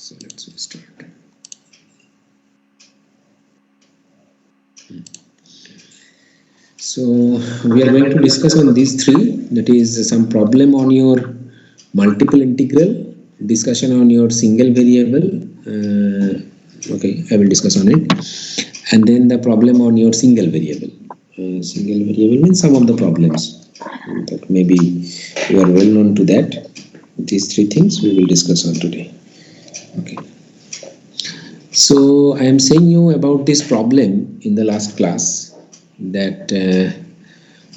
So let's start. So we are going to discuss on these three, that is some problem on your multiple integral, discussion on your single variable, okay, I will discuss on it, and then the problem on your single variable. Single variable means some of the problems, but maybe you are well known to that. These three things we will discuss on today. Okay. So I am saying you about this problem in the last class, that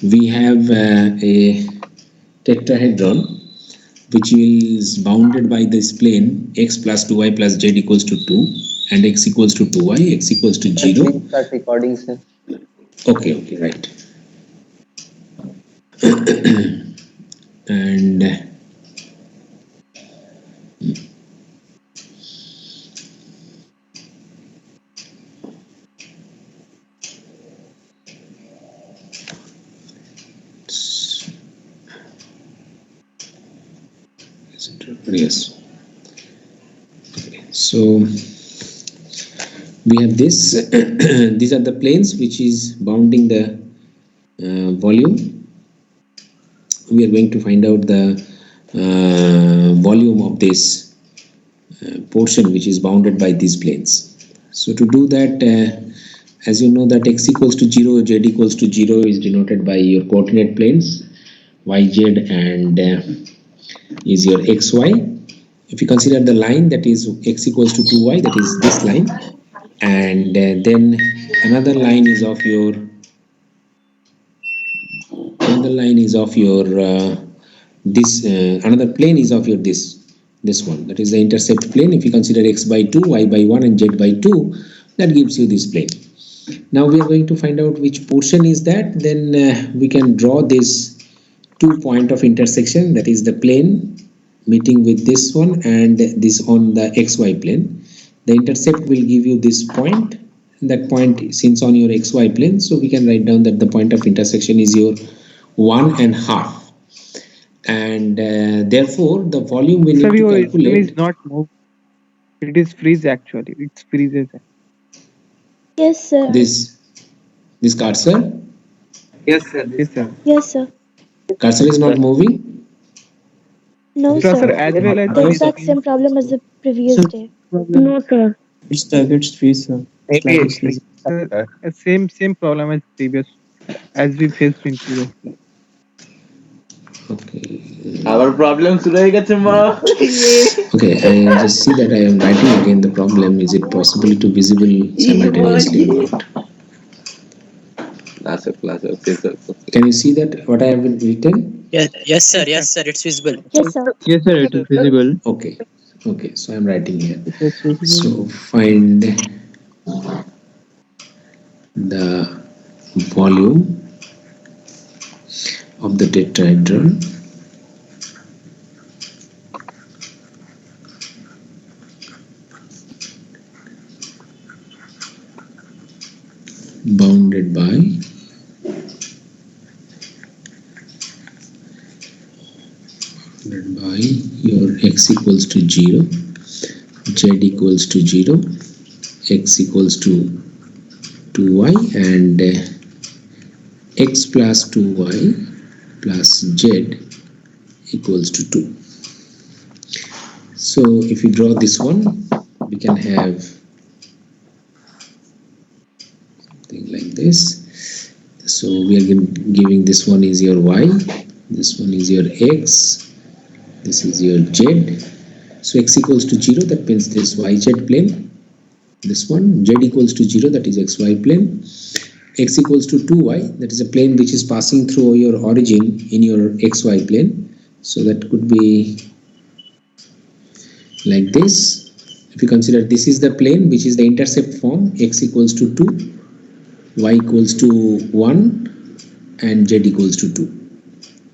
we have a tetrahedron which is bounded by this plane x plus 2y plus z equals to 2 and x equals to 2y, x equals to 0. Start recording, sir. Okay, right. And yes, okay. So we have this these are the planes which is bounding the volume. We are going to find out the volume of this portion which is bounded by these planes. So to do that, as you know that x equals to 0, z equals to 0 is denoted by your coordinate planes yz and is your xy. If you consider the line that is x equals to 2y, that is this line, and then another line is of your this another plane is of your this one, that is the intercept plane. If you consider x by 2, y by 1 and z by 2, that gives you this plane. Now we are going to find out which portion is that. Then we can draw this 2 point of intersection, that is the plane meeting with this one and this on the xy plane. The intercept will give you this point. That point since on your xy plane, so we can write down that the point of intersection is your 1.5, and therefore the volume we need to calculate is not move. It is freeze actually. It freezes. Yes, sir. this cursor. Yes, sir. Yes, sir. Yes, sir. Cursor is not moving. No, Sir, sir. as well as The exact same problem as the previous day. No, sir. It's targets freeze, sir. same problem as previous, as we faced in previous. Okay. Our problem today gets more. Okay, I just see that I am writing again the problem. Is it possible to visible simultaneously or not? Okay, sir. Can you see that what I have written? Yes, sir. Yes, sir. It's visible. Yes, sir. Yes, sir, it is visible. Okay, so I'm writing here. So find the volume of the tetrahedron bounded by your x equals to 0, z equals to 0, x equals to 2y and x plus 2y plus z equals to 2. So if you draw this one, we can have something like this. So we are giving this one is your y, this one is your x, this is your z. So x equals to 0, that means this yz plane, this one, z equals to 0, that is xy plane, x equals to 2y, that is a plane which is passing through your origin in your xy plane. So that could be like this. If you consider this is the plane which is the intercept form, x equals to 2, y equals to 1 and z equals to 2.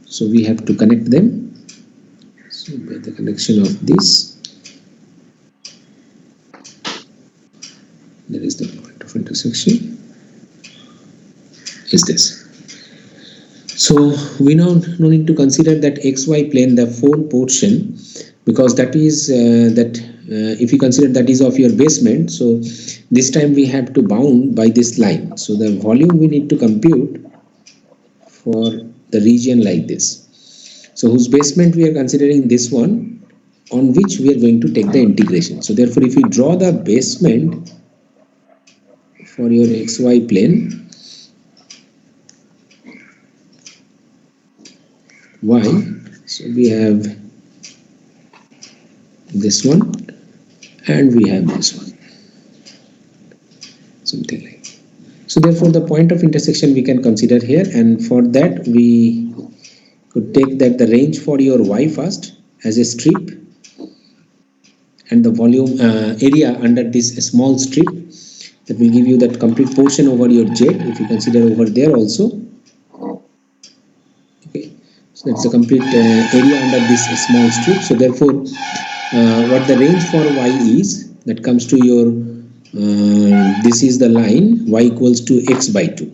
So we have to connect them. So by the connection of this, there is the point of intersection is this. So we now need to consider that xy plane, the 4 portion, because that is that if you consider that is of your basement, so this time we have to bound by this line. So the volume we need to compute for the region like this. So whose basement we are considering this one, on which we are going to take the integration. So therefore, if you draw the basement for your xy plane, y, so we have this one and we have this one, something like that. So therefore the point of intersection we can consider here, and for that we could take that the range for your y first as a strip, and the volume area under this small strip, that will give you that complete portion over your z, if you consider over there also. Okay, so that's the complete area under this small strip. So therefore what the range for y is, that comes to your this is the line y equals to x by 2,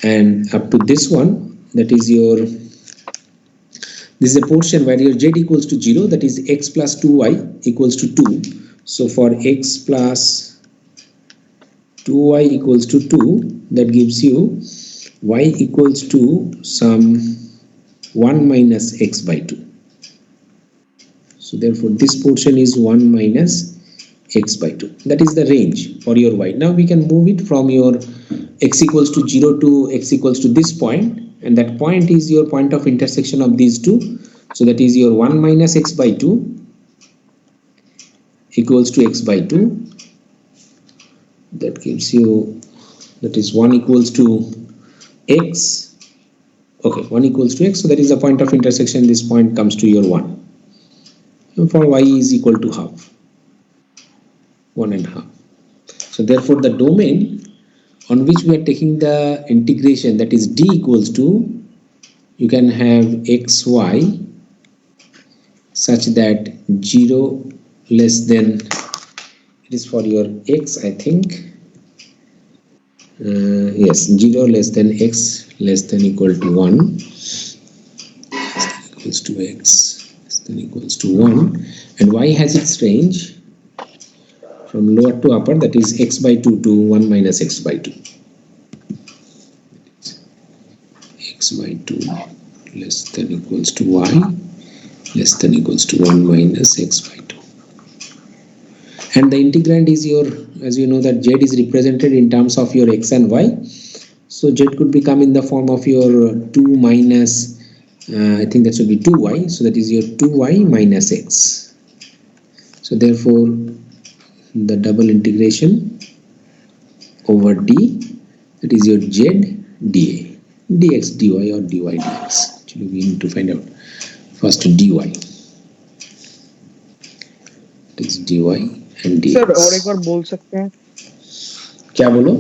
and up to this one, that is your, this is a portion where your z equals to 0, that is x plus 2y equals to 2. So for x plus 2y equals to 2, that gives you y equals to some 1 minus x by 2. So therefore this portion is 1 minus x by 2. That is the range for your y. Now we can move it from your x equals to 0 to x equals to this point, and that point is your point of intersection of these two. So that is your 1 minus x by 2 equals to x by 2. That gives you, that is 1 equals to x. Okay, 1 equals to x. So that is the point of intersection. This point comes to your 1. And for y is equal to half, 1.5. So therefore the domain on which we are taking the integration, that is d equals to, you can have xy such that 0 less than, it is for your x, I think, yes, 0 less than x less than equal to 1, equals to x less than equals to 1, and y has its range from lower to upper, that is x by 2 to 1 minus x by 2. X by 2 less than equals to y less than equals to 1 minus x by 2. And the integrand is your, as you know that z is represented in terms of your x and y. So z could become in the form of your 2 minus, I think that should be 2y. So that is your 2y minus x. So therefore the double integration over d, that is your z dA, dx dy or dy dx. Actually we need to find out first dy. It is dy and dx. Sir और एक बार बोल सकते हैं क्या बोलो?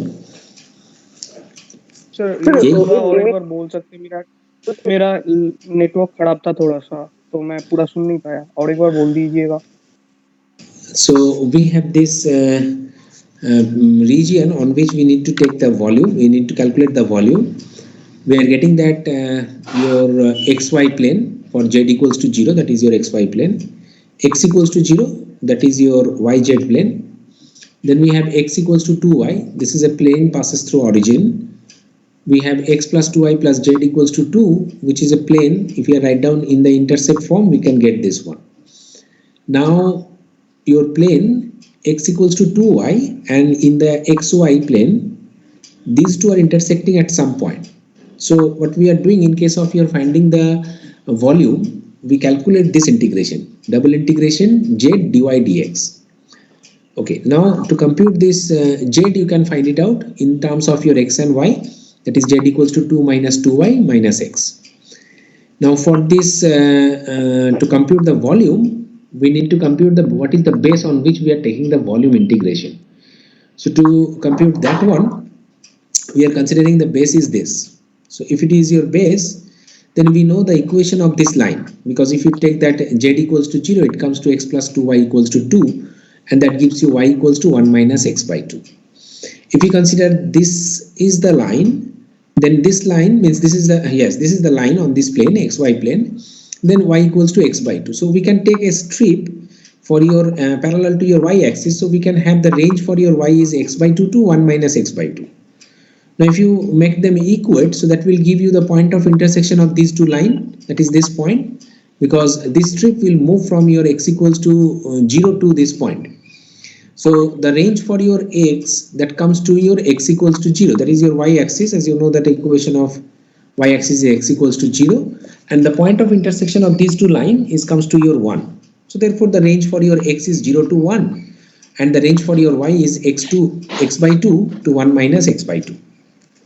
Sir ये थोड़ा और एक बार बोल सकते हैं, मेरा नेटवर्क खराब था थोड़ा सा, तो मैं पूरा सुन नहीं पाया, और एक बार बोल दीजिएगा. So we have this region on which we need to take the volume, we need to calculate the volume. We are getting that your xy plane for z equals to 0, that is your xy plane, x equals to 0, that is your yz plane. Then we have x equals to 2y, this is a plane passes through origin. We have x plus 2y plus z equals to 2, which is a plane. If you write down in the intercept form, we can get this one. Now your plane x equals to 2y, and in the xy plane these two are intersecting at some point. So what we are doing in case of your finding the volume, we calculate this integration, double integration z dy dx. Okay, now to compute this z, you can find it out in terms of your x and y, that is z equals to 2 minus 2y minus x. Now for this to compute the volume, we need to compute the what is the base on which we are taking the volume integration. So to compute that one, we are considering the base is this. So if it is your base, then we know the equation of this line, because if you take that z equals to 0, it comes to x plus 2y equals to 2, and that gives you y equals to 1 minus x by 2. If you consider this is the line, then this line means this is the, yes, this is the line on this plane, xy plane, then y equals to x by 2. So we can take a strip for your parallel to your y-axis. So we can have the range for your y is x by 2 to 1 minus x by 2. Now if you make them equate, so that will give you the point of intersection of these two lines, that is this point, because this strip will move from your x equals to 0 to this point. So the range for your x that comes to your x equals to 0, that is your y-axis, as you know that equation of y-axis is x equals to 0, and the point of intersection of these two lines comes to your 1. So therefore the range for your x is 0 to 1, and the range for your y is x by 2 to 1 minus x by 2.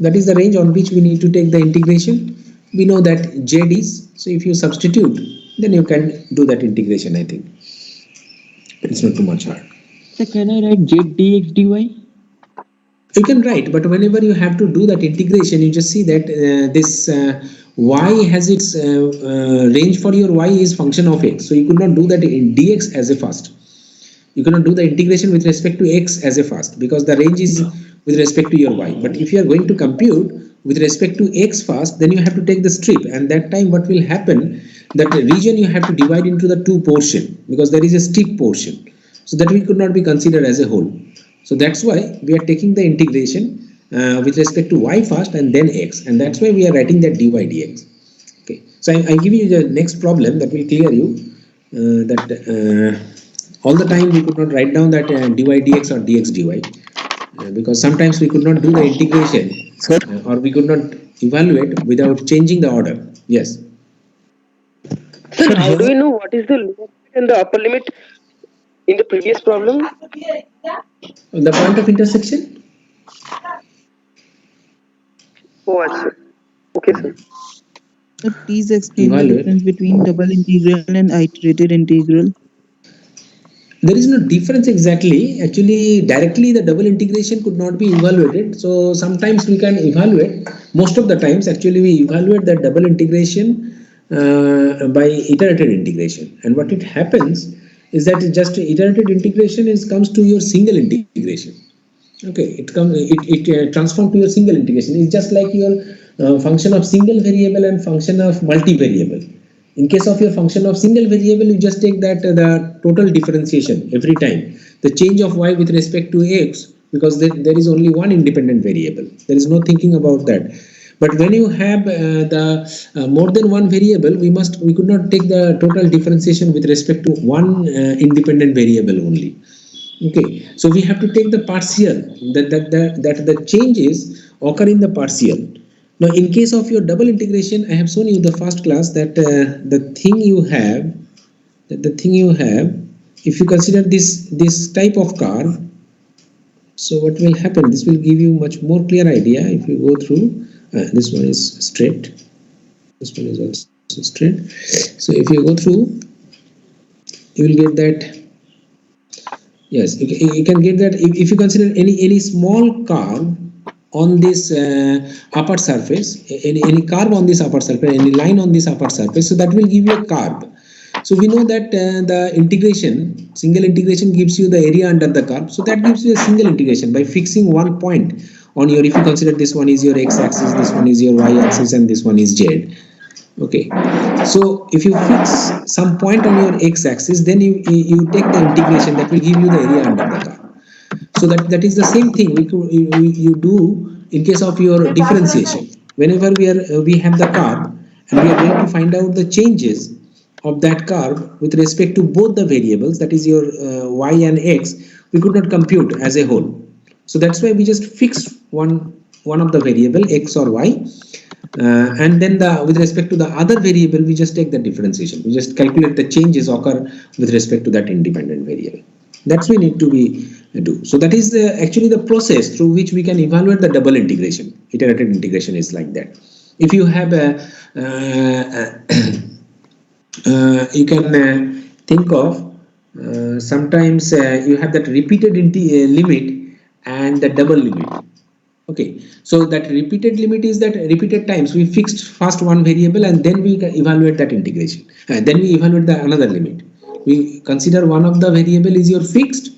That is the range on which we need to take the integration. We know that z is, so if you substitute, then you can do that integration. I think it's not too much hard. So can I write z dx dy? You can write, but whenever you have to do that integration, you just see that this y has its range for your y is function of x. So you could not do that in dx as a first. You cannot do the integration with respect to x as a first, because the range is with respect to your y. But if you are going to compute with respect to x first, then you have to take the strip, and that time what will happen, that region you have to divide into the two portion, because there is a strip portion. So that we could not be considered as a whole. So that's why we are taking the integration with respect to y first and then x, and that's why we are writing that dy dx. Okay, so I give you the next problem that will clear you that all the time we could not write down that dy dx or dx dy because sometimes we could not do the integration or we could not evaluate without changing the order. Yes. Sir, how do we know what is the lower limit and the upper limit in the previous problem? The point of intersection? Oh, achha. Okay, sir. So please explain the Evaluate. difference between double integral and iterated integral. There is no difference exactly. Actually, directly the double integration could not be evaluated. So sometimes we can evaluate. Most of the times, actually, we evaluate the double integration by iterated integration. And what it happens is that just iterated integration comes to your single integration. Okay, it transforms to your single integration. It's just like your function of single variable and function of multivariable. In case of your function of single variable, you just take that the total differentiation every time. The change of y with respect to x, because there is only one independent variable. There is no thinking about that. But when you have more than one variable, we could not take the total differentiation with respect to one independent variable only. Okay, so we have to take the partial that the changes occur in the partial. Now, in case of your double integration, I have shown you in the first class that the thing you have, if you consider this type of curve, so what will happen? This will give you much more clear idea if you go through. This one is straight. This one is also straight. So if you go through, you will get that. Yes, you can get that if you consider any small curve on this upper surface, any curve on this upper surface, any line on this upper surface, so that will give you a curve. So we know that the integration, single integration gives you the area under the curve. So that gives you a single integration by fixing one point on your, if you consider this one is your x-axis, this one is your y-axis, and this one is z. Okay, so if you fix some point on your x-axis, then you take the integration that will give you the area under the curve. So that is the same thing you do in case of your differentiation. Whenever we have the curve and we are going to find out the changes of that curve with respect to both the variables, that is your y and x, we could not compute as a whole. So that's why we just fix one of the variable x or y. And then with respect to the other variable, we just take the differentiation. We just calculate the changes occur with respect to that independent variable. That's we need to do. So that is actually the process through which we can evaluate the double integration. Iterated integration is like that. If you have you can think of sometimes you have that repeated limit and the double limit. Okay, so that repeated limit is that repeated times we fixed first one variable and then we evaluate that integration. Then we evaluate the another limit. We consider one of the variable is your fixed,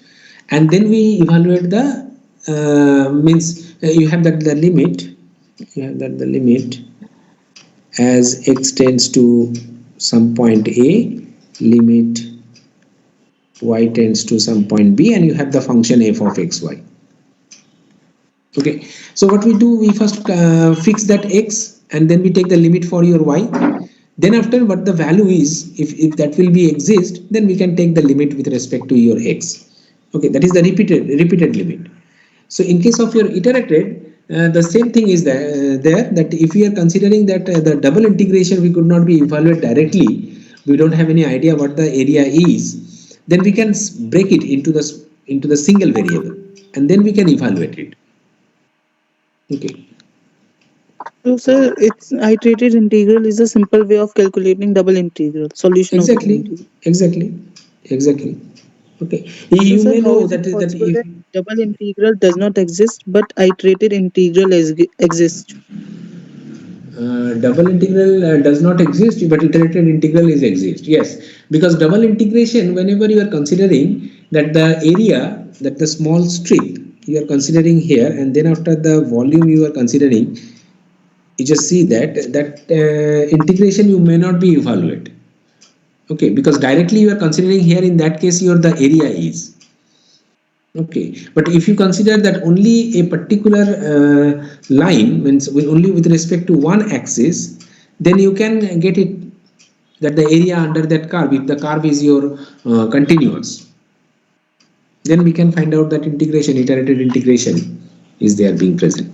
and then we evaluate the you have that the limit. You have that the limit as x tends to some point A, limit y tends to some point B, and you have the function f of xy. Okay, so what we do, we first fix that x, and then we take the limit for your y. Then after what the value is, if that will be exist, then we can take the limit with respect to your x. Okay, that is the repeated limit. So in case of your iterated, the same thing is there, that if we are considering that the double integration we could not be evaluated directly, we don't have any idea what the area is, then we can break it into the single variable, and then we can evaluate it. Okay. So, sir, it's iterated integral is a simple way of calculating double integral solution of double integral. Exactly. Okay. So, You sir, may how know is it that possible if that double integral does not exist, but iterated integral exists? Double integral does not exist, but iterated integral is exist. Yes, because double integration, whenever you are considering that the area, that the small strip you are considering here, and then after the volume you are considering, you just see that integration you may not be evaluate. Okay, because directly you are considering here, in that case your the area is. Okay, but if you consider that only a particular line, means only with respect to one axis, then you can get it that the area under that curve, if the curve is your continuous, then we can find out that integration, iterated integration is there being present.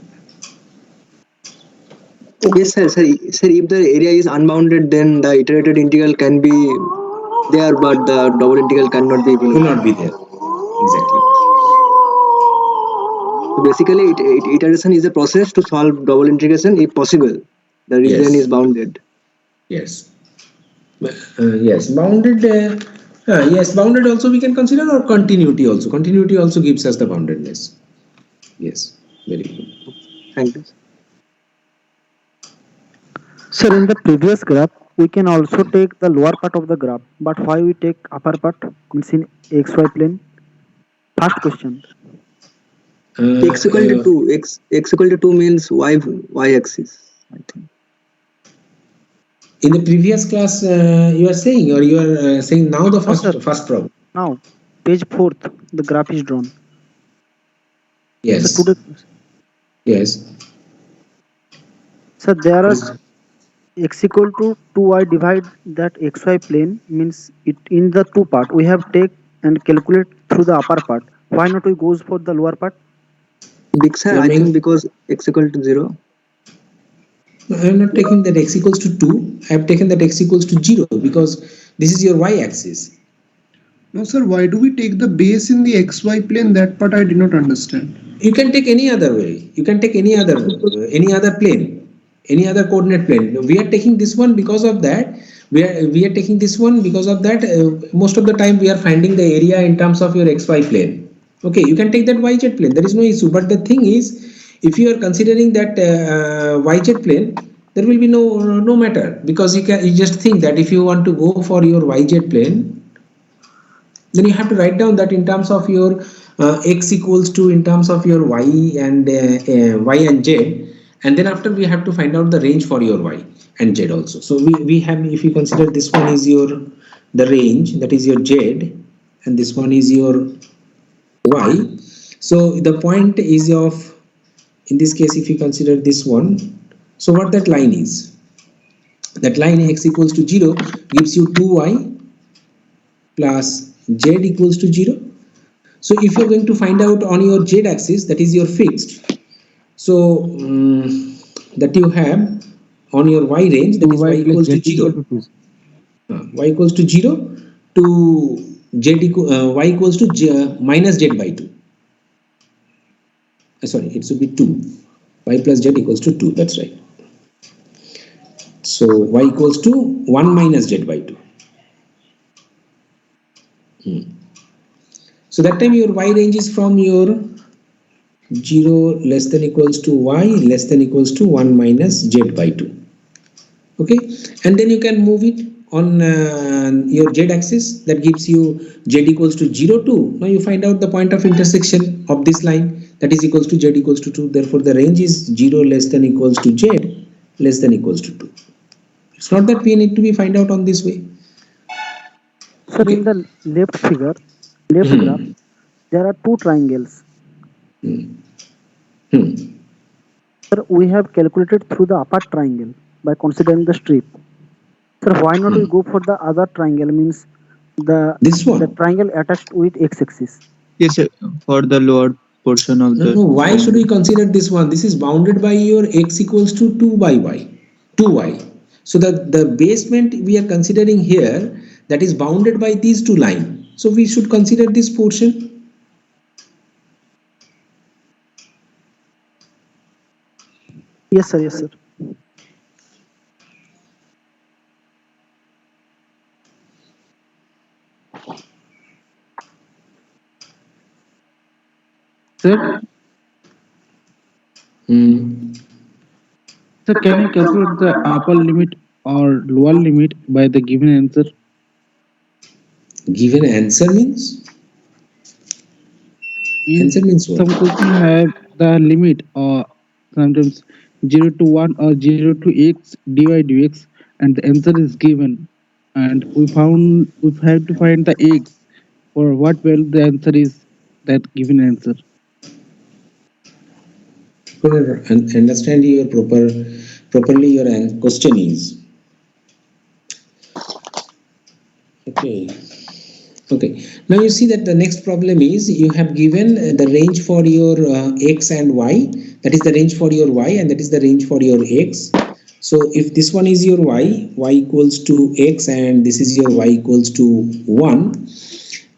Yes, sir. Sir, if the area is unbounded, then the iterated integral can be there, but the double integral cannot be Will evaluated. not be there. Exactly. So basically, iteration is a process to solve double integration if possible. The region Yes. is bounded. Yes. Yes, bounded. Yes, bounded also we can consider, or continuity also. Continuity also gives us the boundedness. Yes, very good. Thank you. Sir, in the previous graph, we can also take the lower part of the graph, but why we take upper part, means in xy plane? First question. X equal to 2. X equal to 2 means y axis, I think. In the previous class, you are saying, or you are saying now the sir. first problem. Now, page 4th, the graph is drawn. Yes. The today, Yes. so there are x equal to 2y divide that xy plane, means it in the two part we have take and calculate through the upper part. Why not we goes for the lower part? Sir, I think because x equal to 0. I am not taking that x equals to 2. I have taken that x equals to 0 because this is your y-axis. No, sir, why do we take the base in the xy plane? That part I did not understand. You can take any other way. You can take any other plane, any other coordinate plane. We are taking this one because of that. We are taking this one because of that. Most of the time we are finding the area in terms of your xy plane. Okay, you can take that yz plane. There is no issue. But the thing is, if you are considering that yz plane, there will be no matter, because you just think that if you want to go for your yz plane, then you have to write down that in terms of your x equals to, in terms of your y and z, and then after we have to find out the range for your y and z also. So we have, if you consider this one is the range, that is your z, and this one is your y. So the point is of, in this case, if you consider this one, so what that line is, that line x equals to 0 gives you 2y plus z equals to 0. So if you're going to find out on your z axis, that is your fixed, so that you have on your y range, that is y equals to 0. Y equals to 0 to y equals to minus z by 2. Sorry, it should be 2. Y plus z equals to 2. That's right. So y equals to 1 minus z by 2. So that time your y range is from your 0 less than equals to y less than equals to 1 minus z by 2. Okay, and then you can move it on your z axis, that gives you z equals to 0 to, now you find out the point of intersection of this line, that is equals to z equals to 2. Therefore the range is 0 less than equals to z less than equals to 2. It's not that we need to be find out on this way. Sir, in the left figure, left graph, there are two triangles. Hmm. Sir, we have calculated through the upper triangle by considering the strip. Sir, why not we go for the other triangle, means This one. the triangle attached with x-axis? Yes, sir. For the lower portion of the. No, why should we consider this one? This is bounded by your x equals to 2 by y, 2y. So the basement we are considering here, that is bounded by these two lines. So we should consider this portion. Yes, sir. Yes, sir. Sir, sir, can you calculate the upper limit or lower limit by the given answer? Given answer means? Answer means what? Some question have the limit or sometimes 0 to 1 or 0 to x dy dx, and the answer is given, and we have to find the x for what value the answer is that given answer. Understand your properly your question is. Okay, now you see that the next problem is you have given the range for your x and y, that is the range for your y and that is the range for your x. So if this one is your y equals to x and this is your y equals to 1,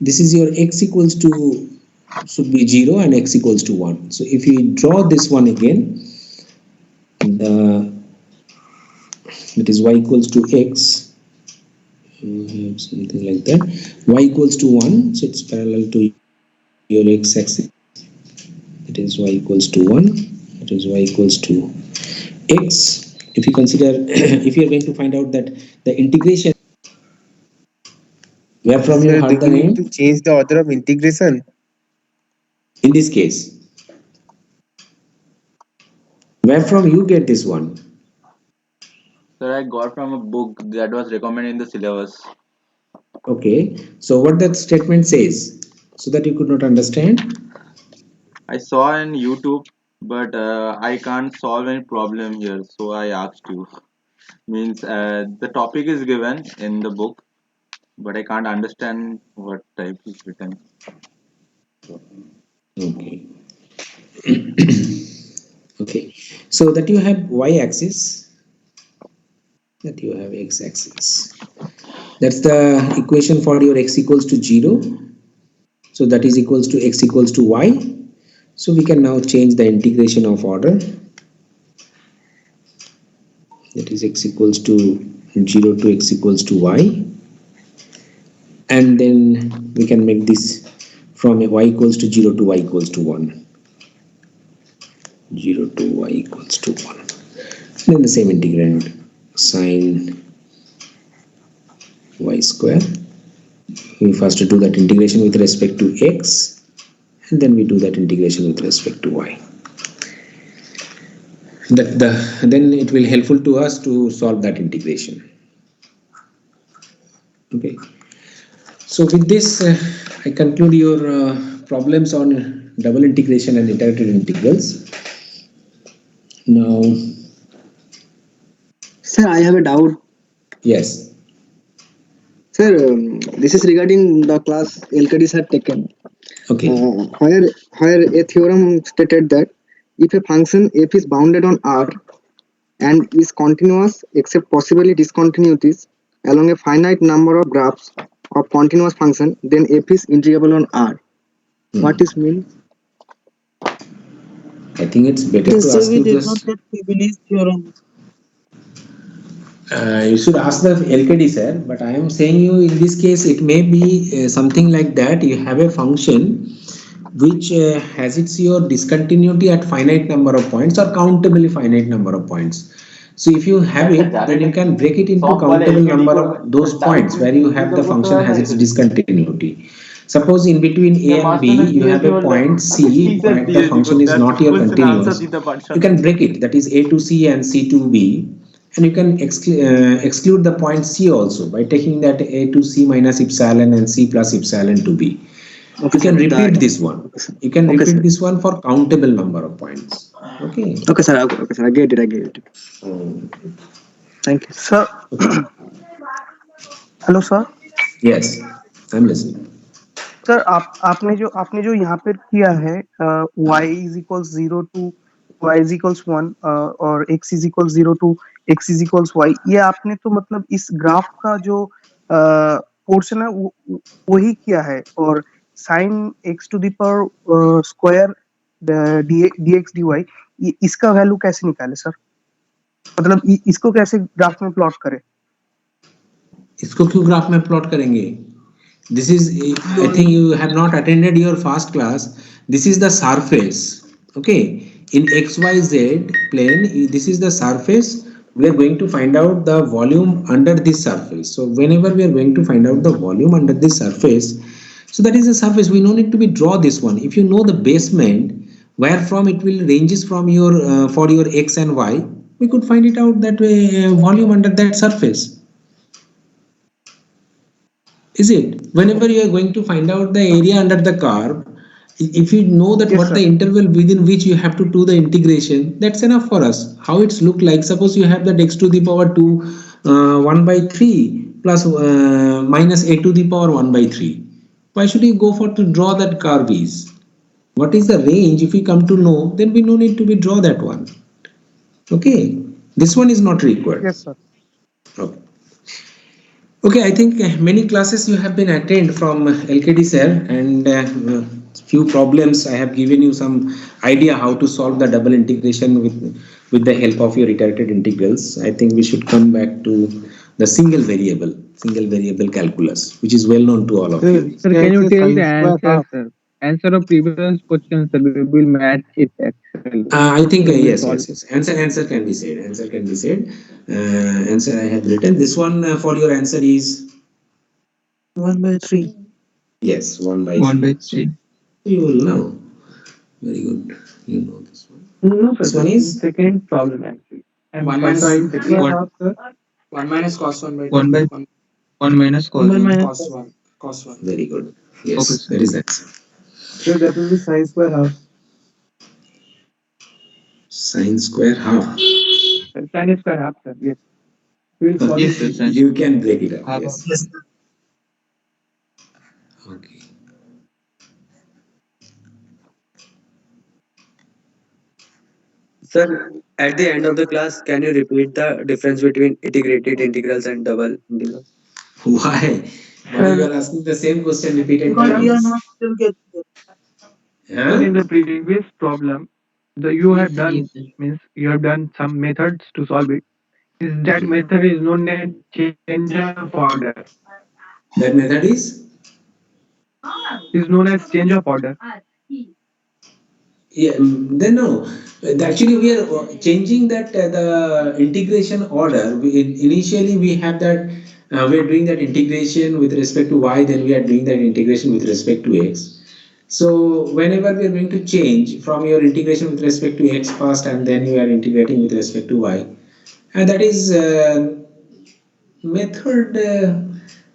this is your x equals to should be 0 and x equals to 1. So if you draw this one again, that is y equals to x, something like that, y equals to 1, so it's parallel to your x axis, it is y equals to 1, it is y equals to x. If you consider if you are going to find out that the integration, where from you heard the name to change the order of integration in this case, where from you get this one? Sir, I got from a book that was recommended in the syllabus. Okay, so what that statement says, so that you could not understand? I saw on YouTube, but I can't solve any problem here, so I asked you. Means the topic is given in the book, but I can't understand what type is written. Okay. Okay, so that you have y-axis, that you have x-axis, that's the equation for your x equals to 0, so that is equals to x equals to y. So we can now change the integration of order, that is x equals to 0 to x equals to y, and then we can make this from y equals to 0 to y equals to 1, 0 to y equals to 1, and then the same integrand sine y square. We first do that integration with respect to x, and then we do that integration with respect to y. Then it will helpful to us to solve that integration. Okay, so with this I conclude your problems on double integration and iterated integrals. Now, Sir, I have a doubt. yes, Sir, this is regarding the class LKDs had taken. okay, Where a theorem stated that if a function f is bounded on R and is continuous except possibly discontinuities along a finite number of graphs of continuous function, then f is integrable on R. What is mean? I think it's better Yes, to sir, ask we you did this. not take Fibonacci theorem. You should ask the LKD, sir, but I am saying you in this case it may be something like that. You have a function which has its your discontinuity at finite number of points or countably finite number of points. So if you have it, then you can break it into countable number of those points where you have the function has its discontinuity. Suppose in between A and B you have a point C, and the function is not your continuous. You can break it, that is A to C and C to B. And you can exclude the point C also by taking that A to C minus epsilon and C plus epsilon to B. Okay, You can sir. repeat That. this one. Okay, sir. You can Okay, repeat sir. this one for countable number of points. Okay. Okay, sir. Okay, sir. I get it. I get it. Thank you. Sir, Okay. hello sir. Yes, I'm listening. Sir आपने जो यहाँ पे किया है y is equals 0 to y is equals 1 और x is equals 0 to x is equals y, ये आपने तो मतलब इस ग्राफ का जो पोर्शन है वही किया है, और sine x to the power square dx dy इसका वैल्यू कैसे निकाले सर? मतलब इसको कैसे ग्राफ में प्लॉट करें? इसको क्यों ग्राफ में प्लॉट करेंगे? This is, I think you have not attended your first class. This is the surface. Okay, in XYZ plane, this is the surface. We are going to find out the volume under this surface. So whenever we are going to find out the volume under this surface, so that is the surface. We no need to be draw this one. If you know the basement, where from it will ranges from your for your X and Y, we could find it out that way, volume under that surface. Is it? Whenever you are going to find out the area under the curve, if you know that Yes, what sir. the interval within which you have to do the integration, that's enough for us. How it's look like? Suppose you have that x to the power 2 1 by 3 plus minus a to the power 1 by 3. Why should you go for to draw that curve is? What is the range? If we come to know, then we no need to be draw that one. Okay, this one is not required. Yes sir. Okay. Okay, I think many classes you have been attend from LKD sir, and few problems I have given you some idea how to solve the double integration with the help of your iterated integrals. I think we should come back to the single variable calculus, which is well known to all of you. Sir, can you tell the answer, sir? Answer of previous question, sir. We will match it actually. I think We will yes. solve it. Answer can be said. Answer can be said. Answer I have written. This one for your answer is 1 by 3. yes, 1 by 3. You will know. Very good. You know this one. No This one is second problem actually. And 1 minus sir. 1 minus cos 1 by 1 by 1 minus cos 1 1. minus cos 1. very good. Yes, Okay, sir. that is the answer. So that will be sin square half. Sine square half. Sin square half sir. Yes. We will solve Yes, it. sir. You can break it up. Half Yes. of- Okay. Sir, at the end of the class, can you repeat the difference between integrated integrals and double integrals? Why? Why you are asking the same question repeated Because we are times? not still getting it. Sir, in Huh? the previous problem, you have done means you have done some methods to solve it. Is that method is known as change of order? That method is? Is known as change of order. Yeah, then no. Actually, we are changing that the integration order. Initially, we have that we are doing that integration with respect to y, then we are doing that integration with respect to x. So whenever we are going to change from your integration with respect to x first, and then you are integrating with respect to y, and that is method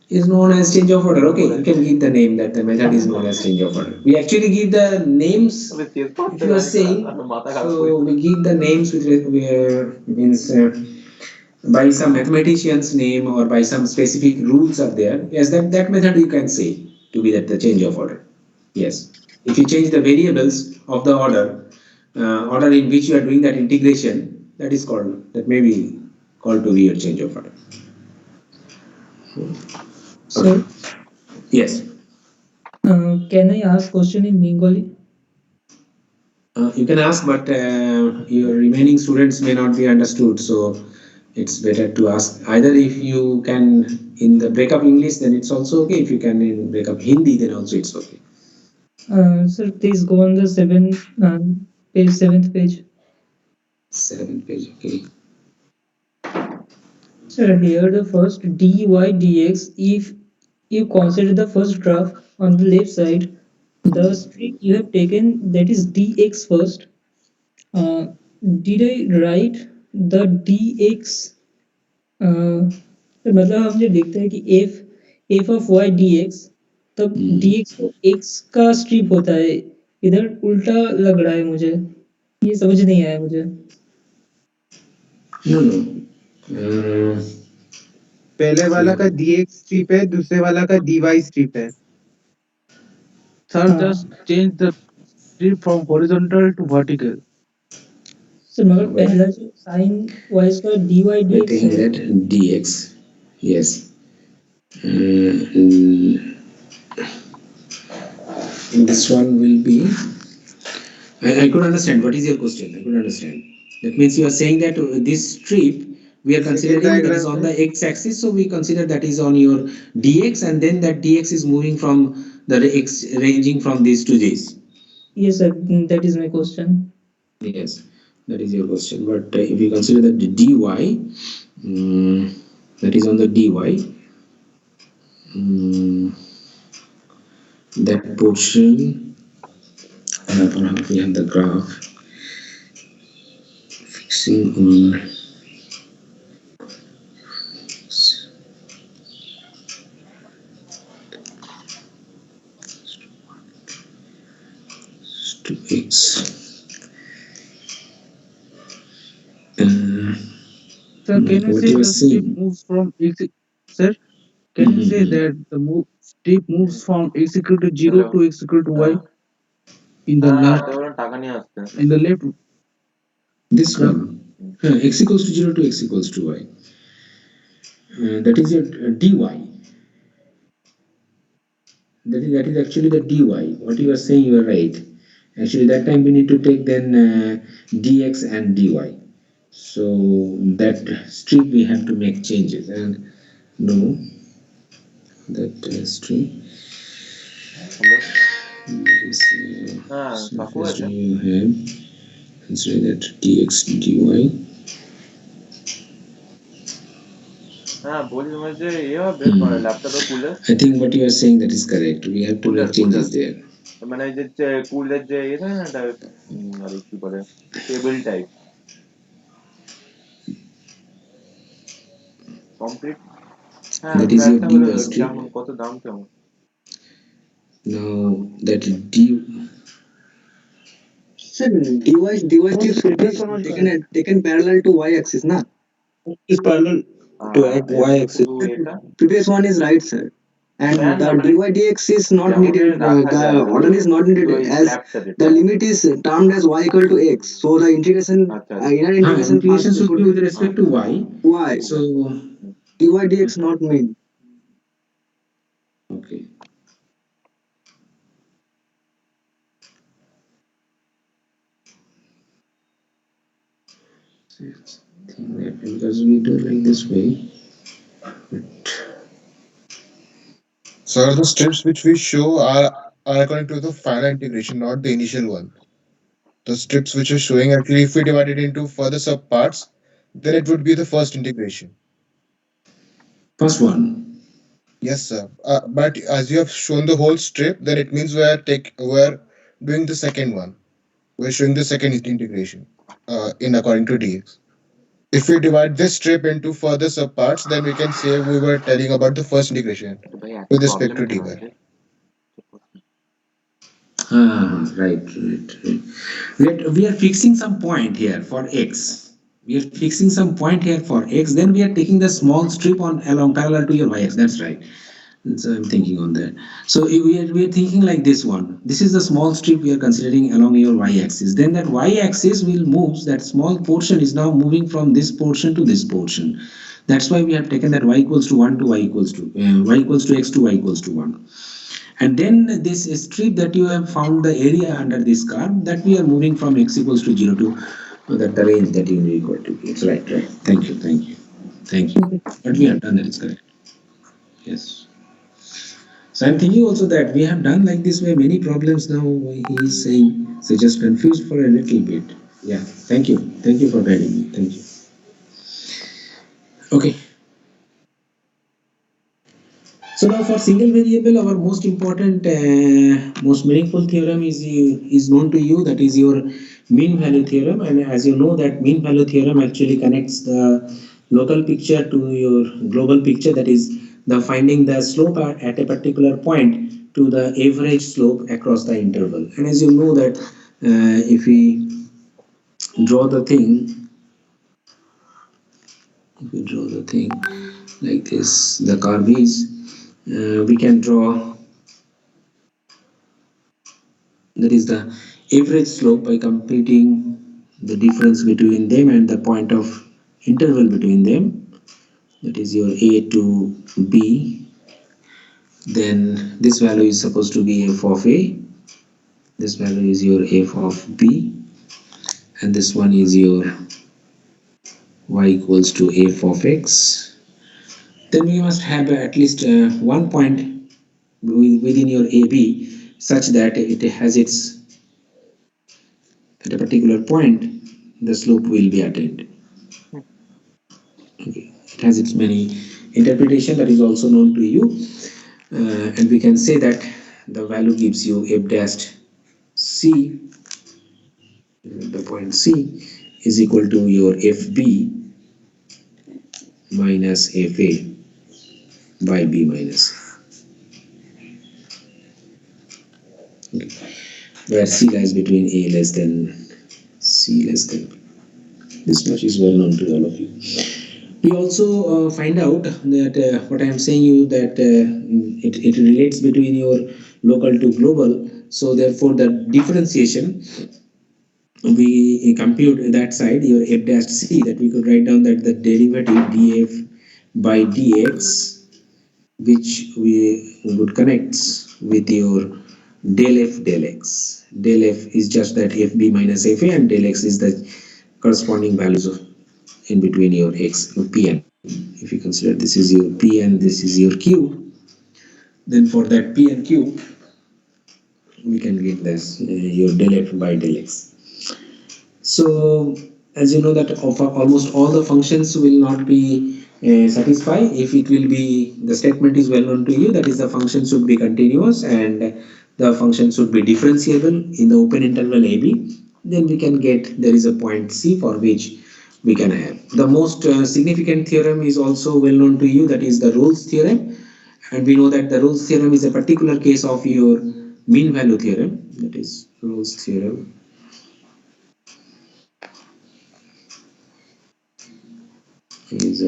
is known as change of order. Okay, you can give the name that the method is known as change of order. We actually give the names if you are saying. So we give the names with means by some mathematician's name or by some specific rules are there. Yes, that method you can say to be that the change of order. Yes, if you change the variables of the order in which you are doing that integration, that is called, that may be called to be your change of order. Sir, Yes. can I ask question in Bengali? You can ask, but your remaining students may not be understood, so it's better to ask. Either if you can in the breakup English, then it's also okay. If you can in breakup Hindi, then also it's okay. Sir, please go on the seventh page. 7th page, okay. Sir, here the first dy dx, if you consider the first graph on the left side, the streak you have taken, that is dx first. Did I write the dx तो मतलब हम जब देखते हैं कि f of y dx तब dx तो x का स्ट्रिप होता है, इधर उल्टा लग रहा है मुझे, ये समझ नहीं आया मुझे। No, no. पहले वाला का dx स्ट्रिप है, दूसरे वाला का dy स्ट्रिप है। Sir, just change the strip from horizontal to vertical. Sir मगर पहला जो sin y square dy We're dx taking है, that dx. Yes. This one will be. I could understand. What is your question? I could understand. That means you are saying that this strip we are considering that is on the x-axis, so we consider that is on your dx, and then that dx is moving from the x ranging from this to this. yes sir, that is my question. Yes, that is your question. But if you consider that the dy, that is on the dy, that portion, perhaps we have the graph fixing on to x. Sir, can you What say you are the strip saying? moves from x? Sir, can you say that the strip moves from x equal to 0 Hello. to x equal to y in the হ্যাঁ left, ওটা টাকা নিয়ে আসতে in the left? This one, x equals to 0 to x equals to y. That is your dy. That is actually the dy. What you are saying, you are right. Actually, that time we need to take then dx and dy. So that strip we have to make changes, and no, that strip is so first you have consider that dx dy. হ্যাঁ বলি তোমার যে ইয়ে হবে ল্যাপটপে কুলে I think what you are saying that is correct. We have to make changes there. মানে এই যে কুলের যে ইয়ে থাকে না এটা আরে কি বলে টেবিল টাইপ কমপ্লিট হ্যাঁ That is your একটা dy হলো strip. কেমন কত দাম কেমন Now that d. Sir, dy should be taken parallel to y axis, na? Is parallel to y axis. Previous one is right, sir. And the dy dx is not needed. The order is not needed as the limit is termed as y equal to x. So the integration, inner integration Integration should be with respect to y. y. So dy dx not mean. okay. Think that because we do it like this way. So the strips which we show are according to the final integration, not the initial one. The strips which are showing actually, if we divide it into further subparts, then it would be the first integration. First one. Yes, sir. But as you have shown the whole strip, then it means we're doing the second one. We're showing the second integration in according to dx. If we divide this strip into further subparts, then we can say we were telling about the first integration with respect to dy. Right. We are fixing some point here for x. We are fixing some point here for x. Then we are taking the small strip on along parallel to your y-axis. That's right. So I'm thinking on that. So we are thinking like this one. This is the small strip we are considering along your y-axis. Then that y-axis will move. That small portion is now moving from this portion to this portion. That's why we have taken that y equals to 1 to y equals to y equals to x to y equals to 1. And then this strip that you have found the area under this curve, that we are moving from x equals to 0 to the range that you equal to. It's right. Thank you. What we have done, that is correct. Yes. So I'm thinking also that we have done like this way many problems now. He is saying, so just confused for a little bit. Yeah. Thank you for guiding me. Thank you. Okay. So now for single variable, our most important, most meaningful theorem is known to you. That is your mean value theorem. And as you know, that mean value theorem actually connects the local picture to your global picture, that is the finding the slope at a particular point to the average slope across the interval. And as you know that if we draw the thing, like this, the curve is, we can draw, that is the average slope by computing the difference between them and the point of interval between them, that is your A to B. Then this value is supposed to be f of A, this value is your f of B, and this one is your y equals to f of x. Then we must have at least one point within your AB such that it has its, at a particular point the slope will be attained. Okay. It has its many interpretation that is also known to you, and we can say that the value gives you f dash c, the point C is equal to your FB minus FA by B minus A. Okay. Where C lies between A less than C less than B. This much is well known to all of you. We also find out that what I am saying you that it relates between your local to global. So therefore the differentiation, we compute that side, your f dash c, that we could write down that the derivative df by dx, which we would connect with your del f del x. Del f is just that fb minus fa, and del x is the corresponding values of in between your x, p and. If you consider this is your p and this is your q, then for that p and q, we can get this your del f by del x. So as you know that of almost all the functions will not be satisfied if it will be, the statement is well known to you, that is the function should be continuous and the function should be differentiable in the open interval AB. Then we can get there is a point C for which we can have. The most significant theorem is also well known to you, that is the Rolle's theorem, and we know that the Rolle's theorem is a particular case of your mean value theorem, that is Rolle's theorem. Is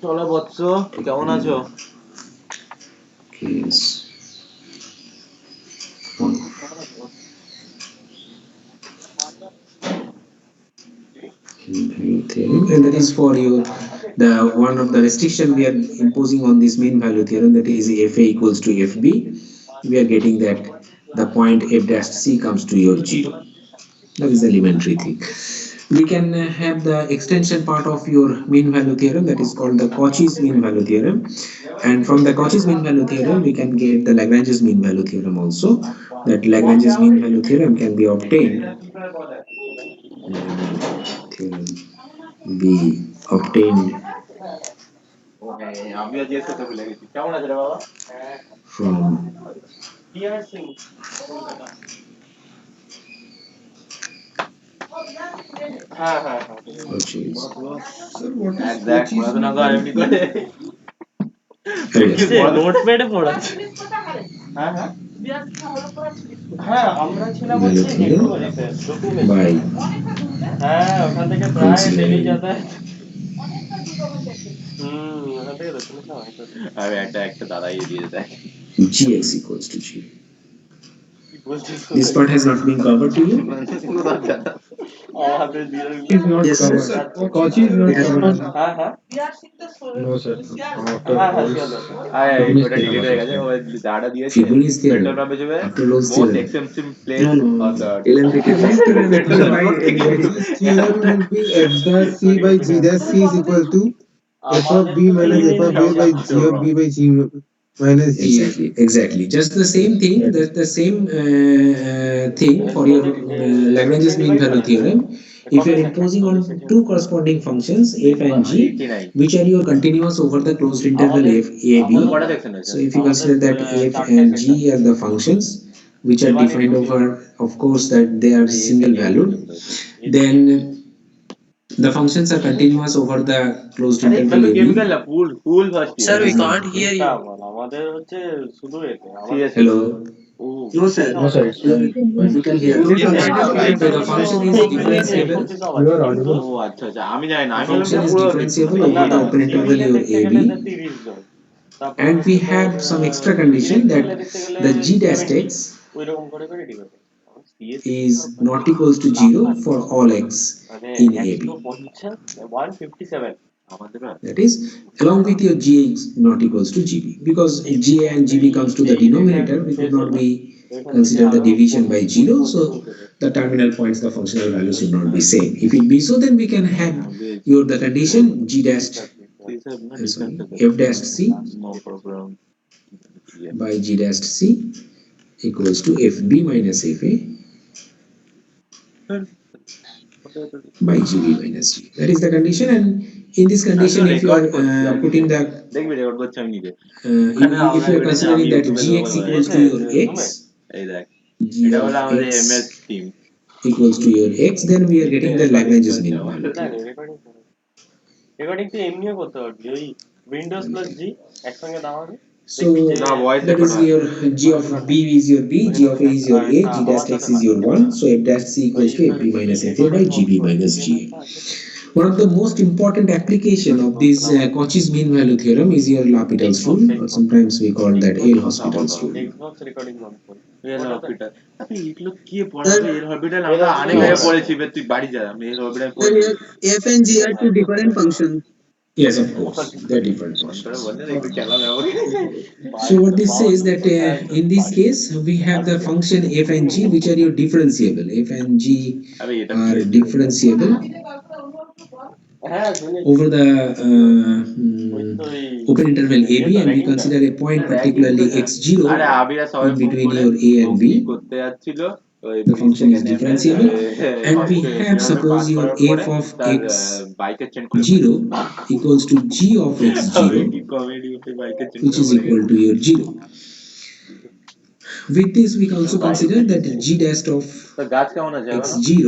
চলো বৎস, কেমন আছো? case and that is for you the one of the restriction we are imposing on this mean value theorem, that is fa equals to fb. We are getting that the point f dash c comes to your 0. That is the elementary thing. We can have the extension part of your mean value theorem, that is called the Cauchy's mean value theorem, and from the Cauchy's mean value theorem we can get the Lagrange's mean value theorem also. That Lagrange's mean value theorem can be obtained from Cauchy's. Sir, what is Exact, Cauchy's পড়াশোনা mean কর value এমনি করে। Note প্যাডে পড়াচ্ছে। হ্যাঁ হ্যাঁ হ্যাঁ আমরা ছিলাম হচ্ছে নেটওয়ার্কে ডকুমেন্ট, হ্যাঁ ওখান থেকে প্রায় ডেলি যাতায়াত। ওখান থেকে ডকুমেন্ট আমি একটা দাদাই দিয়ে দেয় gx equals to g. This part has not been covered to you. Is not Yes, covered. sir. Cauchy is not covered. হ্যাঁ হ্যাঁ No, sir. ওটা ডিলিট হয়ে গেছে। ওই দাদা দিয়েছে Fibonacci theorem. পেট্রোল পাম্পে যাবে After Rolle's most theorem. expensive place No, no. on the LNP theorem. petrol By pump থেকে theorem will be f dash c by g dash c is equal to f of b minus f of a by g of b by g minus g. Exactly. Just the same thing. That's the same thing for your Lagrange's mean value theorem. If you are imposing on two corresponding functions f and g, which are your continuous over the closed interval f a b. So if you consider that f and g are the functions which are defined over, of course, that they are single valued, then The functions are continuous over the closed अरे interval इसमें game AB. खेलना फूल first Sir, we Is can't not. hear you. আমাদের হচ্ছে শুধু এতে CS Hello. O No, sir. No, sir, it's We can hear. So the function is differentiable. You are audible. ও আচ্ছা আচ্ছা আমি জানি না The আমি বললাম function যে is পুরো differentiable না over না the open interval your AB. 30 জন তারপর And we হচ্ছে তোর have some extra condition that দেখতে গেলে the G dash 70 x ওই রকম করে করে ঠিক আছে is not equals to 0 for all x মানে in AB. 157 আমাদের That is along with your Gx not equals to GB, because Ga and GB comes to the denominator, we could not be consider the division by 0, so the terminal points, the functional values should not be same. If it be so, then we can have your the condition G dash F dash C by G dash C equals to FB minus FA by GB minus G. That is the condition, and in this condition, if you are putting the দেখবি record করছি আমি নিজে if you are considering that Gx equals to your x, এই দেখ G এটা of হলো আমাদের x MS team equals to your x, then we are getting the Lagrange's mean value. Recording তো এমনিও করতে পারবি ওই উইন্ডোজ প্লাস জি একসঙ্গে দাও So that is your G of B is your B, G of A is your A, G dash x is your 1, so F dash C equals to FB minus FA by GB minus GA. One of the most important application of this Cauchy's mean value theorem is your L'Hopital's rule, or sometimes we call that L'Hospital's rule. Xbox recording on কর এল hospital আপনি এগুলো কি পড়াবে এল hospital আমরা অনেক আগে পড়েছি তুই বাড়ি যা আমি এল হসপিটাল Sir, পড়েছি here f and g are two different functions. Yes, of course, they're different functions. বললে একটু খেলা ব্যবহার So what this says that in this case we have the function f and g which are your differentiable. F and g are differentiable হ্যাঁ শুনে over the open interval AB, and we consider a point particularly x0 আরে আবিরা সবাই in between your A and B. করতে যাচ্ছিল The function is differentiable, and we have suppose your f of x বাইকের chain 0 equals to g of x0, which is equal to your 0. With this we can also consider that g dash of গাছ কেমন আছে x0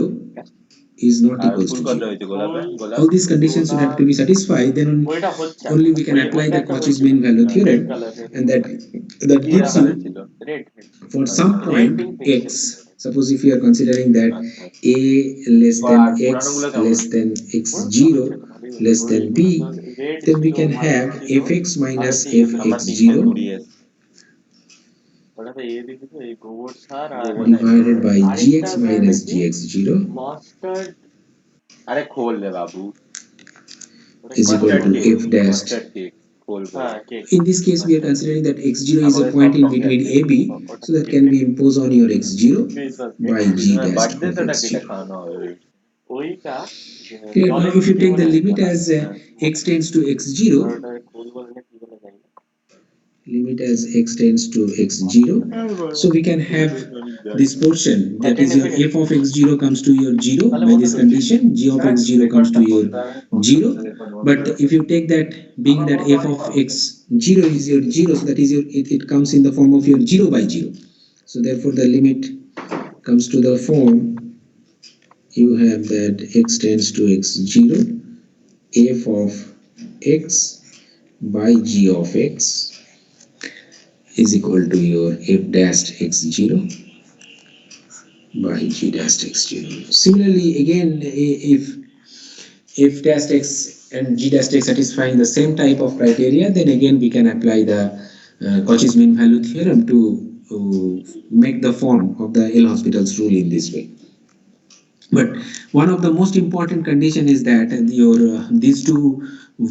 is not equals to 0. All these conditions would have to be satisfied, then only we can apply the Cauchy's mean value theorem, and that gives you for some point x. Suppose if you are considering that a less than x less than x0 less than b, then we can have fx minus fx0 divided by gx minus gx0 আরে খোল রে বাবু is equal to f dash. In this case, we are considering that x0 is a point in between AB, so that can be imposed on your x0 by g dash of x0. Okay, now if you take the limit as x tends to x0, limit as x tends to x0, so we can have this portion, that is your f of x0 comes to your 0 by this condition, g of x0 comes to your 0, but if you take that being that f of x0 is your 0, so that is your it comes in the form of your 0 by 0, so therefore the limit comes to the form, you have that x tends to x0, f of x by g of x is equal to your f dash x0 by g dash x0. Similarly, again, if f dash x and g dash x satisfying the same type of criteria, then again we can apply the Cauchy's mean value theorem to make the form of the L'Hospital's rule in this way. But one of the most important condition is that your these two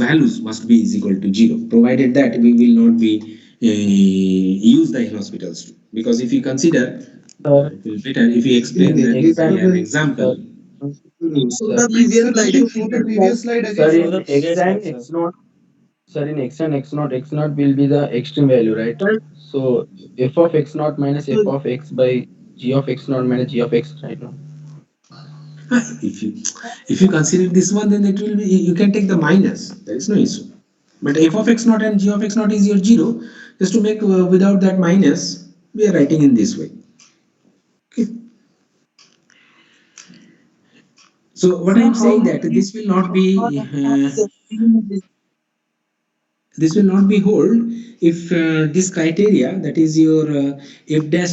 values must be is equal to 0, provided that we will not be use the L'Hospital's rule. Because if you consider, it will better if you explain that we have an example. So the previous slide. The previous slide Sir, again. in x and x naught, sir, in x and x naught will be the extreme value, right? So f of x naught minus f of x by g of x naught minus g of x, right? No? If you consider this one, then it will be, you can take the minus, there is no issue. But f of x naught and g of x naught is your 0, just to make without that minus, we are writing in this way. Okay. So what I am saying that this will not be hold if this criteria, that is your f dash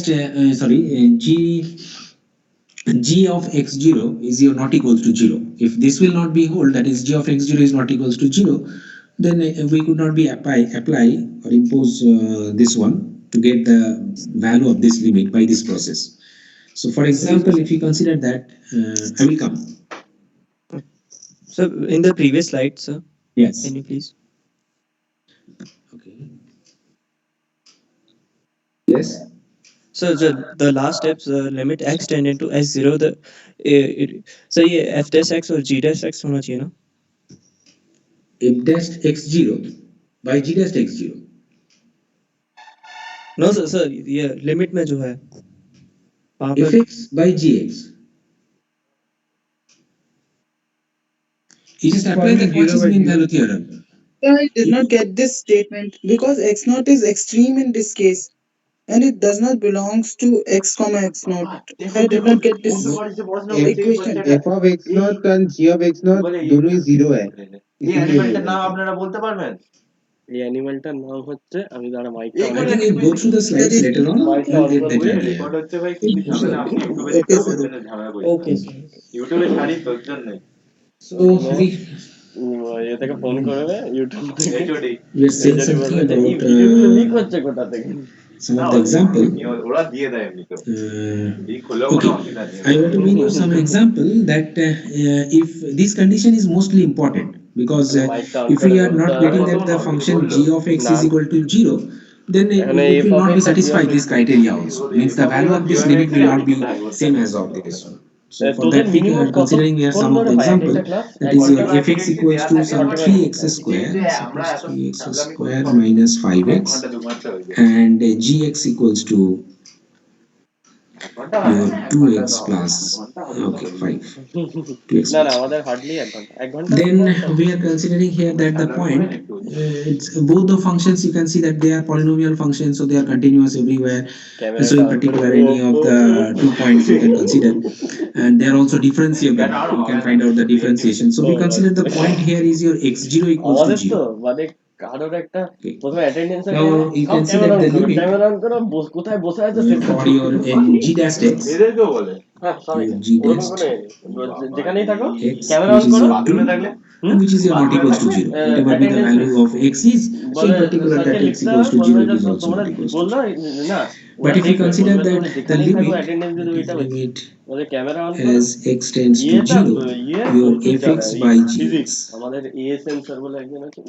g of x0 is your not equals to 0. If this will not be hold, that is g of x0 is not equals to 0, then we could not be apply or impose this one to get the value of this limit by this process. So for example, if you consider that, I will come. So in the previous slide, sir, Yes. can you please? Okay. Yes. So the last steps, limit x tending to x0, so ये f dash x और g dash x होना चाहिए ना? F dash x0 by g dash x0. No sir, ये limit में जो है वहाँ पर fx by gx. You just apply the Cauchy's mean value theorem. I did not get this statement because x naught is extreme in this case and it does not belongs to x comma x naught. I did not get this equation. f of x naught and g of x naught दोनों ही zero है এই অ্যানিমেলটার নাম আপনারা বলতে পারবেন? এই অ্যানিমেলটার নাম হচ্ছে, আমি দাঁড়া মাইকটা I think you go through the slides later on, you'll get that idea. Record হচ্ছে ভাই, কিন্তু ঝামেলা আপনি ইউটিউবে দেখতে পাবেন, ওর জন্য ঝামেলা করছেন। ওকে স্যার ইউটিউবে ছাড়ি তোর জন্য। So we এ থেকে ফোন করবে ইউটিউব থেকে, HOD we are saying something এই about ভিডিওগুলো লিক হচ্ছে কোথা থেকে? some of the example. ওরা দিয়ে দেয় এমনি তো। লিক হলেও কোনো Okay, অসুবিধা নেই। I want to give you some example that if this condition is mostly important, because if we are not getting that the function g of x is equal to 0, then it will not be satisfied this criteria also. Means the value of this limit will not be same as of this one. So for that we are considering here some of the example, that is your fx equals to some 3x square, suppose 3x square minus 5x, and gx equals to your 2x plus, okay, 5, 2x না না plus. আমাদের hardly 1 ঘন্টা Then we are considering here that the point, it's both the functions you can see that they are polynomial functions, so they are continuous everywhere. So in particular any of the 2 points you can consider, and they are also differentiable, you can find out the differentiation. So we consider the point here is your x0 equals to আমাদের তো 0. মানে কারোর একটা প্রথমে attendance Now you can see that the limit camera on করো, কোথায় বসে আছে সে for your g dash x, এদেরকেও বলে হ্যাঁ সরি your g dash যেখানেই থাকো x, camera which on is করো, your 2, থাকলে and which is your not equals to 0. Whatever be the value of x is, so in particular that x equals to 0 is also তোমরা not equals to বললো 0. না, But if you consider that the যেখানেই থাকো limit, attendance যদি ওইটা limit বলে camera on করো, as x tends to 0, your fx by gx. আমাদের এএসএন স্যার বলে একজন আছে,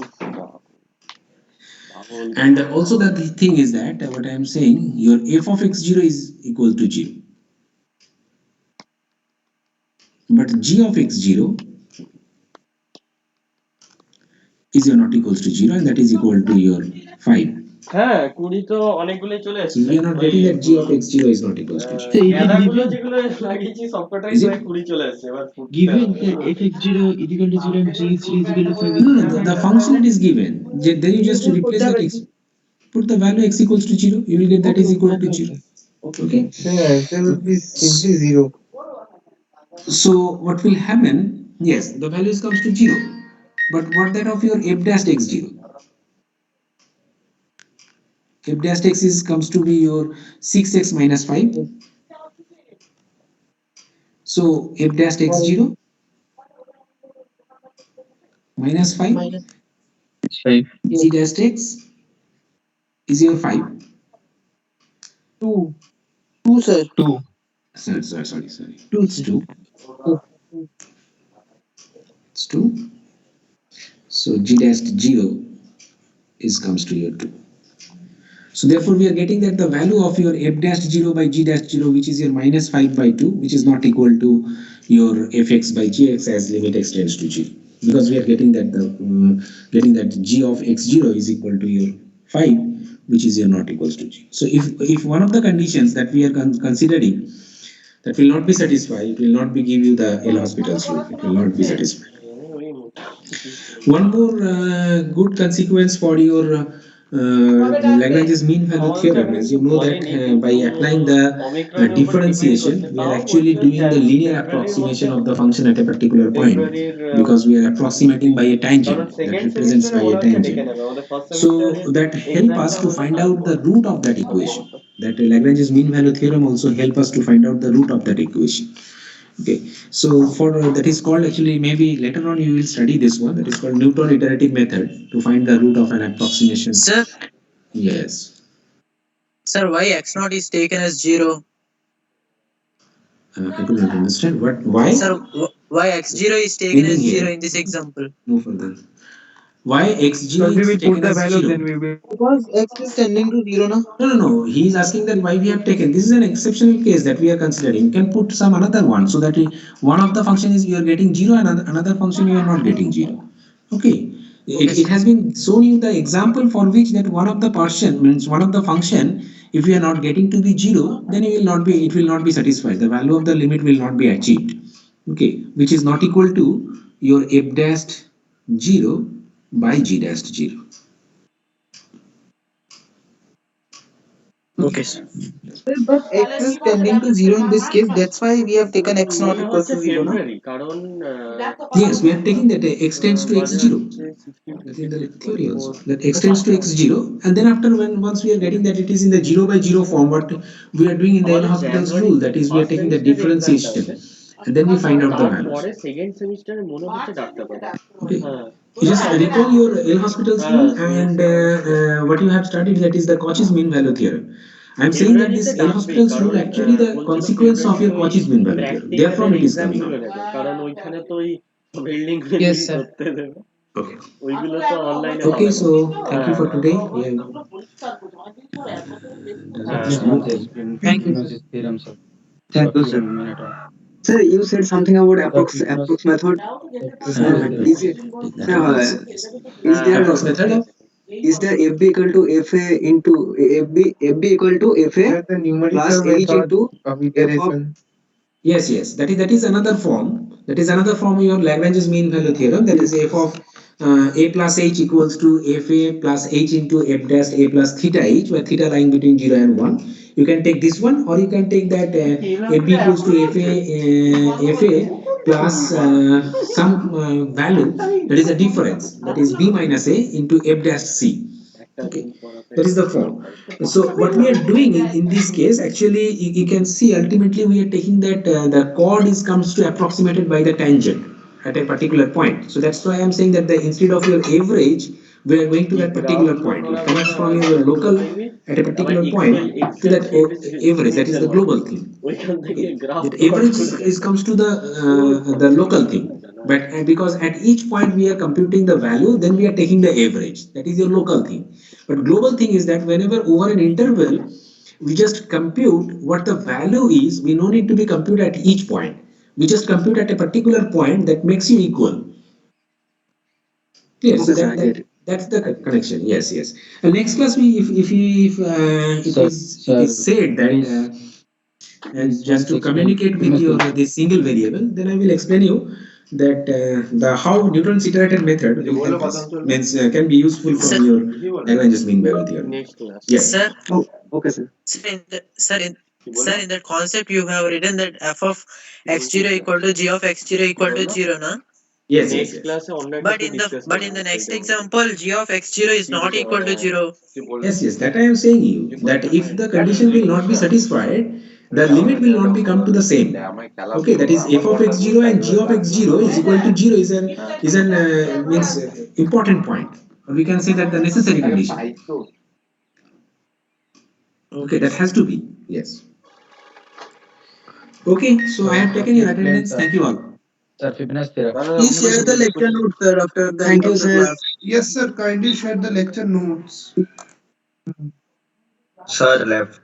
And also that the thing is that what I am saying, your f of x0 is equal to 0. But g of x0 is your not equals to 0, and that is equal to your 5. হ্যাঁ 20 তো অনেকগুলোই চলে So এসেছে, we are not getting that g of x0 is not equals to 0. খেলাগুলো যেগুলো লাগিয়েছি সবকটাই Is it? প্রায় 20 চলে এসেছে, এবার Given that fx0 is equal to 0 and gx0 is equal to 5. No, the function it is given. Then you just replace that x. Put the value x equals to 0. You will get that is equal to 0. Okay. answer will be simply 0. So what will happen? Yes, the values comes to 0. But what that of your f dash x0? F dash x is comes to be your 6x minus 5. So f dash x0 minus 5 g dash x is your 5. 2 sir. 2. Sorry. 2 is 2. It's 2. So g dash 0 is comes to your 2. So therefore we are getting that the value of your f dash 0 by g dash 0, which is your minus 5 by 2, which is not equal to your fx by gx as limit x tends to 0, because we are getting that g of x0 is equal to your 5, which is your not equals to 0. So if one of the conditions that we are considering that will not be satisfied, it will not be give you the L'Hospital's rule. It will not be satisfied. One more good consequence for your Lagrange's mean value theorem, as you know that by applying the differentiation, we are actually doing the linear approximation of the function at a particular point, because we are approximating by a tangent that represents by a tangent. So that help us to find out the root of that equation. That Lagrange's mean value theorem also help us to find out the root of that equation. Okay, so for that is called, actually maybe later on you will study this one, that is called Newton iterative method to find the root of an approximation. Sir, Yes. sir, why x naught is taken as 0? I could not understand what, why. Sir, why x0 is taken as 0 in this example? No further. Why x0 Because we is will taken put the as value, 0? then we will. Because x is tending to 0 now. No. He is asking that why we have taken. This is an exceptional case that we are considering. You can put some another one, so that one of the function is you are getting 0 and another function you are not getting 0. Okay. It has been shown you the example for which that one of the portion means one of the function, if you are not getting to be 0, then it will not be satisfied. The value of the limit will not be achieved. Okay, which is not equal to your f dashed 0 by g dashed 0. Okay, sir. But x is tending to 0 in this case. That's why we have taken x not মনে equals হচ্ছে to 0 now. ফেব্রুয়ারি কারণ Yes, we are taking that x tends to x0. That is the theory also. That x tends to x0, and then after once we are getting that it is in the 0 by 0 form, what we are doing in the L'Hospital's rule, that is we are taking the differentiation, and then we find out the values. তারপরে second সেমিস্টারে মনে হচ্ছে ডাকতে পারে Okay. You just recall your L'Hospital's rule and what you have studied, that is the Cauchy's mean value theorem. I am saying that this L'Hospital's rule actually the consequence of your Cauchy's mean value theorem. Therefore, it is coming out. কারণ ওইখানে তো ওই building Yes, sir. করতে দেবে Okay. ওইগুলো তো অনলাইনে Okay, so thank you for today. We have Thank you. theorem, sir. Thank you, sir. Sir, you said something about approx method. Is it? Is there approx method of is there FB equal to FA into FB equal to FA The numerical plus H method into of F of iteration. yes, that is another form. That is another form of your Lagrange's mean value theorem. That is f of a plus h equals to fa plus h into f dash a plus theta h, where theta lying between 0 and 1. You can take this one, or you can take that fb equals to fa plus some value, that is a difference, that is b minus a into f dash c. Okay, that is the form. So what we are doing in this case, actually you can see ultimately we are taking that the chord is comes to approximated by the tangent at a particular point. So that's why I am saying that the instead of your average, we are going to that particular point. It connects from your local at a particular point to that average, that is the global thing. That average is comes to the local thing, but because at each point we are computing the value, then we are taking the average, that is your local thing. But global thing is that whenever over an interval we just compute what the value is, we no need to be compute at each point, we just compute at a particular point that makes you equal. Yes, Okay, sir, I get it. that's the connection. Yes. And next class we if it Sir, is said that and just to communicate with your this single variable, then I will explain you that the how Newton's iterated method will help us, means can be useful from your Lagrange's mean value theorem. Next class Yes. Sir, Oh, okay, sir. sir, in that concept you have written that f of x0 equal to g of x0 equal to 0, na? Yes. Next ক্লাসে অন্য একটা But in the next example, g of x0 is not equal to 0. Yes, that I am saying you, that if the condition will not be satisfied, the limit will not be come to the same. Okay, that is f of x0 and g of x0 is equal to 0 is an means important point, or we can say that the necessary condition. Okay, that has to be. Yes. Okay, so I have taken your attendance. Thank you all. Sir, Fibonacci theorem. Please share the lecture notes, sir, after the end of the class. Yes, sir. Kindly share the lecture notes. Sir left.